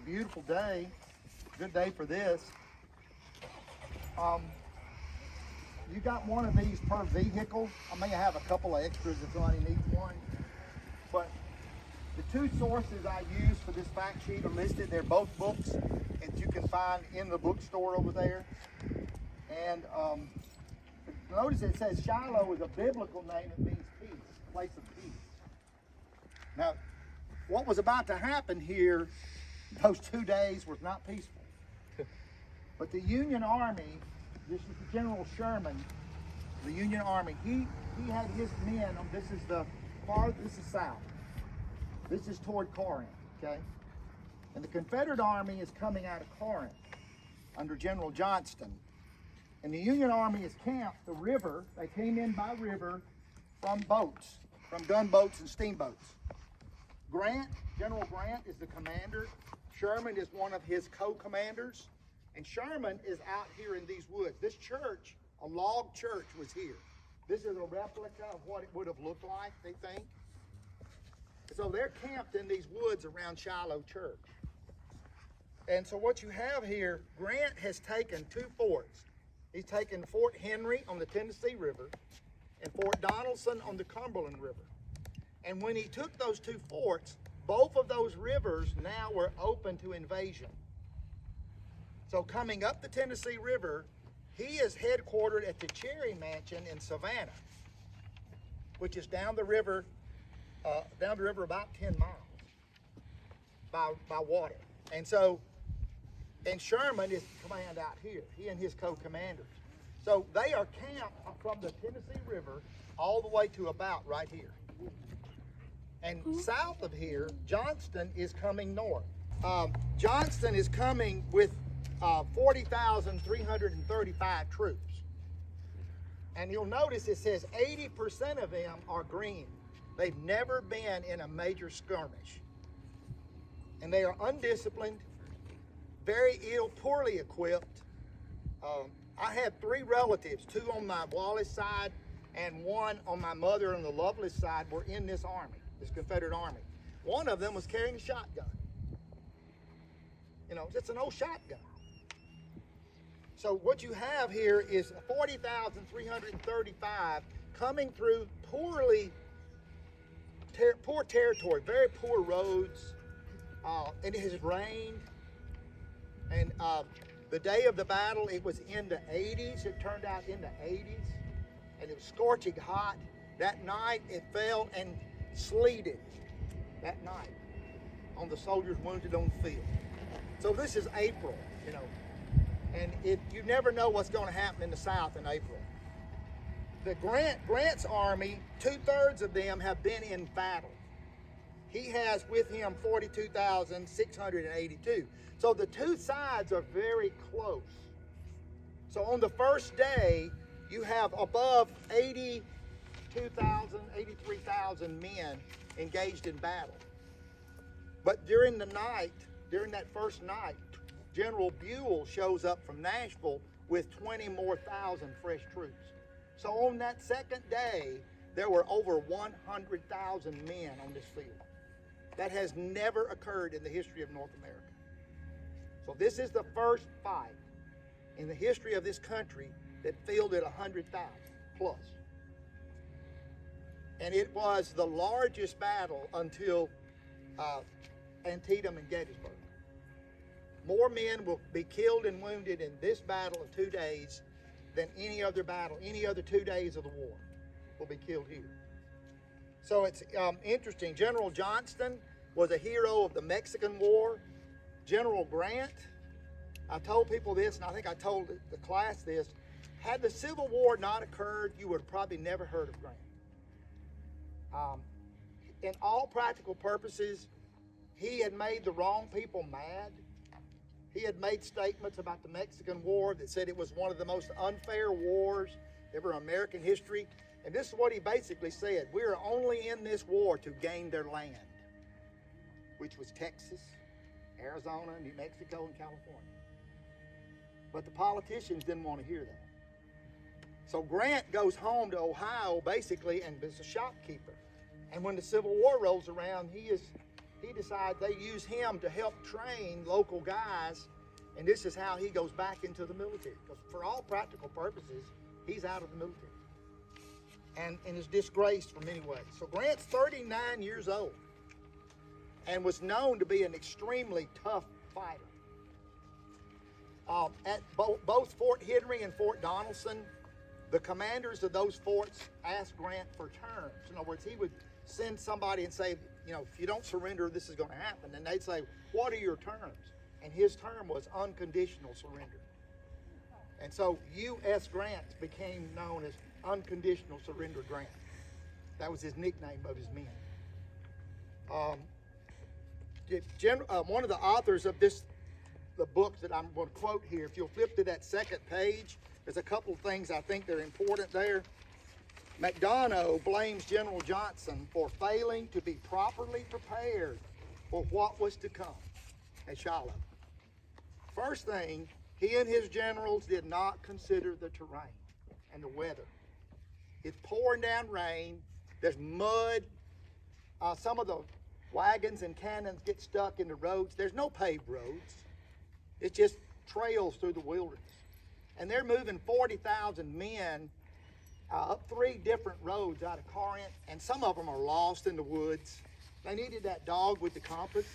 beautiful day. Good day for this. You got one of these per vehicle. I may have a couple of extras if somebody needs one. But the two sources I use for this fact sheet are listed. They're both books that you can find in the bookstore over there. And notice it says Shiloh is a biblical name. It means peace, place of peace. Now, what was about to happen here those 2 days was not peaceful. But the Union Army, this is the General Sherman, the Union Army, he had his men, this is south. This is toward Corinth, okay? And the Confederate Army is coming out of Corinth under General Johnston. And the Union Army is camped the river. They came in by river from boats, from gunboats and steamboats. General Grant is the commander. Sherman is one of his co-commanders. And Sherman is out here in these woods. This church, a log church, was here. This is a replica of what it would have looked like, they think. So they're camped in these woods around Shiloh Church. And so what you have here, Grant has taken two forts. He's taken Fort Henry on the Tennessee River and Fort Donelson on the Cumberland River. And when he took those two forts, both of those rivers now were open to invasion. So coming up the Tennessee River, he is headquartered at the Cherry Mansion in Savannah, which is down the river about 10 miles by water. And Sherman is command out here, he and his co-commanders. So they are camped from the Tennessee River all the way to about right here. And south of here, Johnston is coming north. Johnston is coming with 40,335 troops. And you'll notice it says 80% of them are green. They've never been in a major skirmish. And they are undisciplined, very ill, poorly equipped. I had three relatives, two on my Wallace side and one on my mother and the Lovelace side were in this army, this Confederate Army. One of them was carrying a shotgun. You know, it's an old shotgun. So what you have here is 40,335 coming through poor territory, very poor roads, and it has rained. And the day of the battle, it was in the 80s. It turned out in the 80s, and it was scorching hot. That night, it fell and sleeted that night on the soldiers wounded on the field. So this is April, you know. And you never know what's going to happen in the South in April. The Grant's army, 2/3 of them have been in battle. He has with him 42,682. So the two sides are very close. So on the first day, you have above 83,000 men engaged in battle. But during the night, during that first night, General Buell shows up from Nashville with 20,000 more fresh troops. So on that second day, there were over 100,000 men on this field. That has never occurred in the history of North America. So this is the first fight in the history of this country that fielded 100,000 plus. And it was the largest battle until Antietam and Gettysburg. More men will be killed and wounded in this battle of 2 days than any other battle, any other 2 days of the war will be killed here. So it's interesting. General Johnston was a hero of the Mexican War. General Grant, I told people this, and I think I told the class this, had the Civil War not occurred, you would have probably never heard of Grant. In all practical purposes, he had made the wrong people mad. He had made statements about the Mexican War that said it was one of the most unfair wars ever in American history. And this is what he basically said: we are only in this war to gain their land, which was Texas, Arizona, New Mexico, and California. But the politicians didn't want to hear that. So Grant goes home to Ohio basically and is a shopkeeper. And when the Civil War rolls around, he is he decides they use him to help train local guys, and this is how he goes back into the military. Because for all practical purposes, he's out of the military and is disgraced for many ways. So Grant's 39 years old and was known to be an extremely tough fighter. At both Fort Henry and Fort Donelson, the commanders of those forts asked Grant for terms. In other words, he would send somebody and say, you know, if you don't surrender, this is going to happen. And they'd say, what are your terms? And his term was unconditional surrender. And so U.S. Grant became known as Unconditional Surrender Grant. That was his nickname of his men. One of the authors of the book that I'm going to quote here, if you'll flip to that second page, there's a couple of things I think that are important there. McDonough blames General Johnson for failing to be properly prepared for what was to come at Shiloh. First thing, he and his generals did not consider the terrain and the weather. It's pouring down rain, there's mud, some of the wagons and cannons get stuck in the roads. There's no paved roads. It's just trails through the wilderness. And they're moving 40,000 men up 3 different roads out of Corinth, and some of them are lost in the woods. They needed that dog with the compass.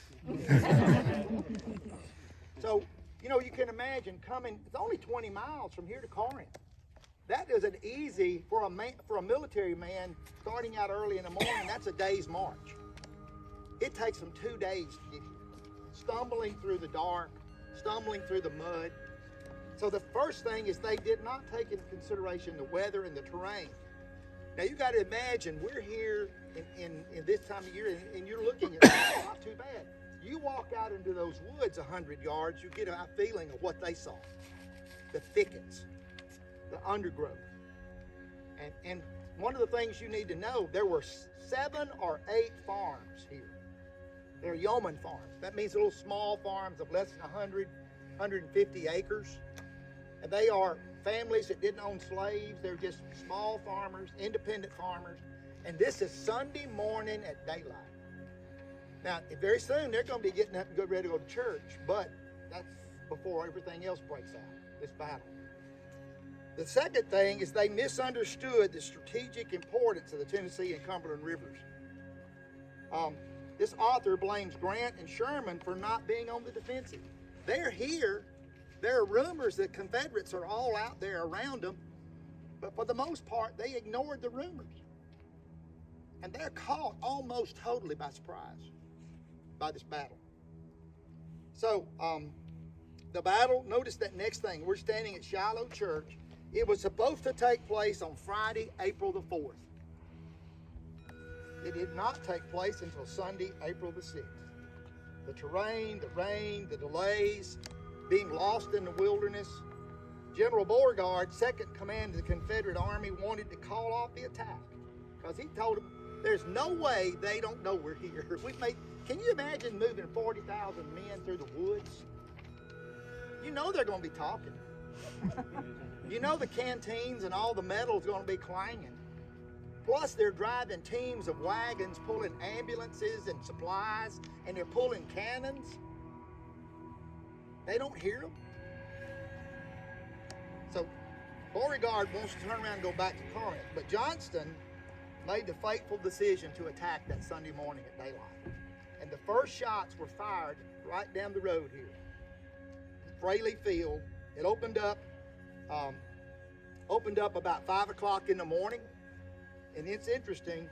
So, you know, you can imagine coming, it's only 20 miles from here to Corinth. That isn't easy for a military man starting out early in the morning. That's a day's march. It takes them 2 days to get here, stumbling through the dark, stumbling through the mud. So the first thing is they did not take into consideration the weather and the terrain. Now you got to imagine we're here in this time of year, and you're looking at it's not too bad. You walk out into those woods 100 yards, you get a feeling of what they saw. The thickets, the undergrowth. And one of the things you need to know, there were 7 or 8 farms here. They're yeoman farms. That means little small farms of less than 100, 150 acres. And they are families that didn't own slaves. They're just small farmers, independent farmers. And this is Sunday morning at daylight. Now, very soon they're going to be getting up and get ready to go to church, but that's before everything else breaks out, this battle. The second thing is they misunderstood the strategic importance of the Tennessee and Cumberland rivers. This author blames Grant and Sherman for not being on the defensive. They're here. There are rumors that Confederates are all out there around them, but for the most part, they ignored the rumors. And they're caught almost totally by surprise by this battle. So, the battle, notice that next thing, we're standing at Shiloh Church. It was supposed to take place on Friday, April the 4th. It did not take place until Sunday, April the 6th. The terrain, the rain, the delays, being lost in the wilderness. General Beauregard, second command of the Confederate Army, wanted to call off the attack because he told them, there's no way they don't know we're here. Can you imagine moving 40,000 men through the woods? You know they're going to be talking. You know the canteens and all the metal is going to be clanging. Plus, they're driving teams of wagons pulling ambulances and supplies, and they're pulling cannons. They don't hear them. So, Beauregard wants to turn around and go back to Corinth, but Johnston made the fateful decision to attack that Sunday morning at daylight. And the first shots were fired right down the road here. Fraley Field. It opened up about 5 o'clock in the morning. And it's interesting,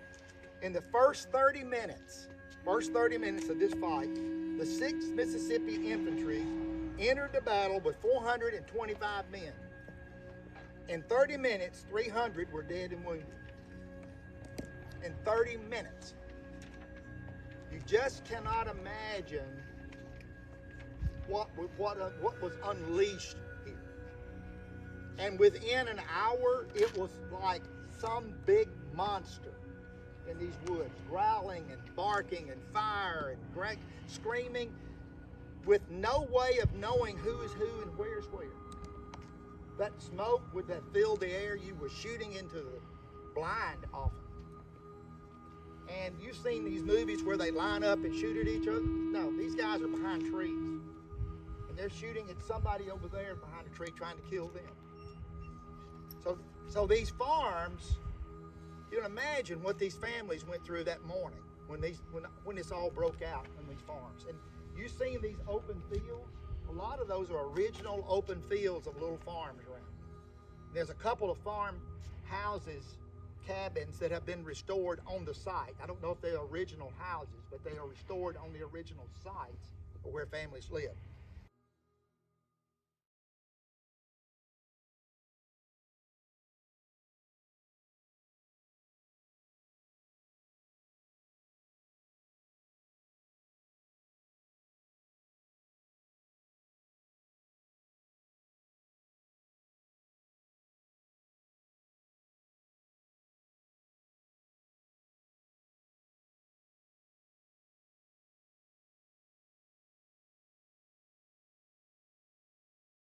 in the first 30 minutes of this fight, the 6th Mississippi Infantry entered the battle with 425 men. In 30 minutes, 300 were dead and wounded. In 30 minutes. You just cannot imagine what was unleashed here. And within an hour, it was like some big monster in these woods, growling and barking and fire and screaming, with no way of knowing who is who and where's where. That smoke that filled the air, you were shooting into the blind often. And you've seen these movies where they line up and shoot at each other. No, these guys are behind trees. And they're shooting at somebody over there behind a tree trying to kill them. So these farms, you can imagine what these families went through that morning when this all broke out in these farms. And you've seen these open fields. A lot of those are original open fields of little farms around. There's a couple of farm houses, cabins that have been restored on the site. I don't know if they're original houses, but they are restored on the original sites where families live.